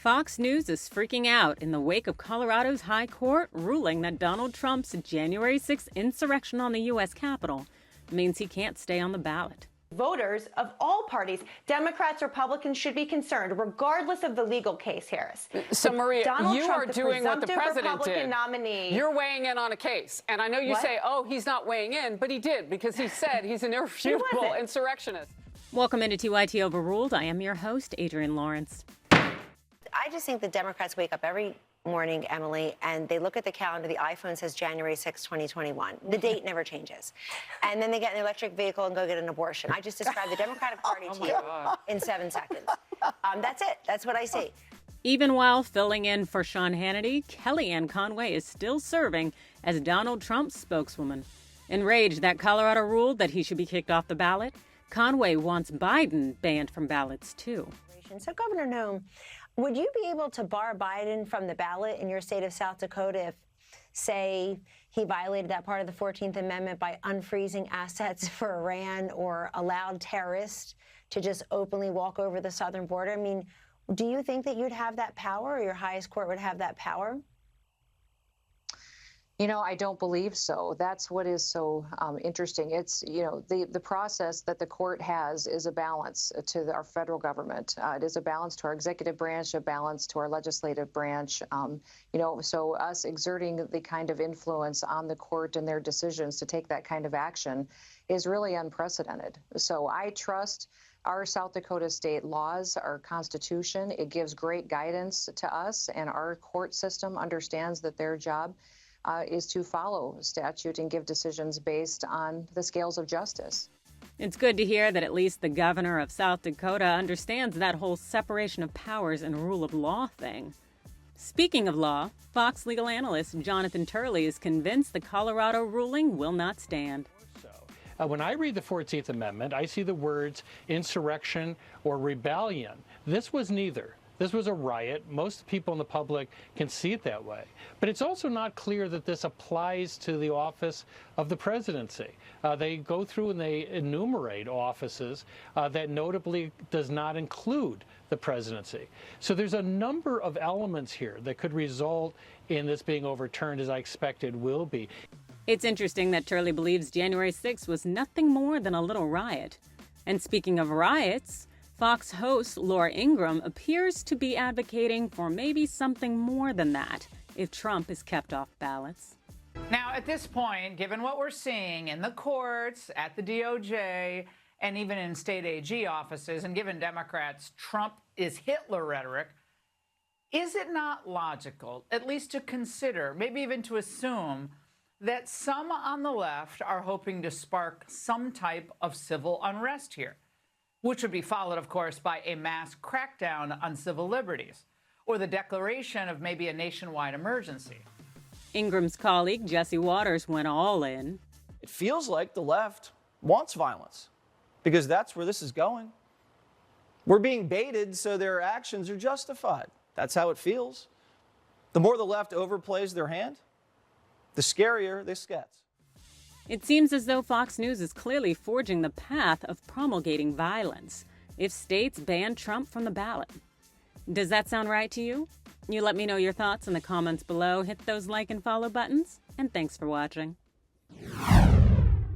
Fox News is freaking out in the wake of Colorado's High Court ruling that Donald Trump's January 6th insurrection on the U.S. Capitol means he can't stay on the ballot. Voters of all parties, Democrats, Republicans, should be concerned, regardless of the legal case, Harris. So, Maria, Donald you Trump, are doing what the president Republican did. Nominee. You're weighing in on a case. And I know you say, oh, he's not weighing in, but he did, because he said he's an irrefutable insurrectionist. Welcome into TYT Overruled. I am your host, Adrienne Lawrence. I just think the Democrats wake up every morning, Emily, and they look at the calendar. The iPhone says January 6, 2021. The date never changes. And then they get an electric vehicle and go get an abortion. I just described the Democratic Party to you in 7 seconds. That's it. That's what I see. Even while filling in for Sean Hannity, Kellyanne Conway is still serving as Donald Trump's spokeswoman. Enraged that Colorado ruled that he should be kicked off the ballot, Conway wants Biden banned from ballots, too. So, Governor Nome, would you be able to bar Biden from the ballot in your state of South Dakota if, say, he violated that part of the 14th Amendment by unfreezing assets for Iran or allowed terrorists to just openly walk over the southern border? I mean, do you think that you'd have that power, or your highest court would have that power? You know, I don't believe so. That's what is so interesting. It's, you know, the process that the court has is a balance to our federal government. It is a balance to our executive branch, a balance to our legislative branch. You know, so us exerting the kind of influence on the court and their decisions to take that kind of action is really unprecedented. So I trust our South Dakota state laws, our Constitution. It gives great guidance to us, and our court system understands that their job is to follow statute and give decisions based on the scales of justice. It's good to hear that at least the governor of South Dakota understands that whole separation of powers and rule of law thing. Speaking of law, Fox legal analyst Jonathan Turley is convinced the Colorado ruling will not stand. When I read the 14th Amendment, I see the words insurrection or rebellion. This was neither. This was a riot. Most people in the public can see it that way. But it's also not clear that this applies to the office of the presidency. They go through and they enumerate offices that notably does not include the presidency. So there's a number of elements here that could result in this being overturned, as I expect it will be. It's interesting that Turley believes January 6th was nothing more than a little riot. And speaking of riots, Fox host Laura Ingraham appears to be advocating for maybe something more than that if Trump is kept off ballots. Now, at this point, given what we're seeing in the courts, at the DOJ, and even in state AG offices, and given Democrats' Trump is Hitler rhetoric, is it not logical, at least to consider, maybe even to assume, that some on the left are hoping to spark some type of civil unrest here? Which would be followed, of course, by a mass crackdown on civil liberties, or the declaration of maybe a nationwide emergency. Ingraham's colleague, Jesse Waters, went all in. It feels like the left wants violence, because that's where this is going. We're being baited, so their actions are justified. That's how it feels. The more the left overplays their hand, the scarier this gets. It seems as though Fox News is clearly forging the path of promulgating violence if states ban Trump from the ballot. Does that sound right to you? You let me know your thoughts in the comments below. Hit those like and follow buttons, and thanks for watching.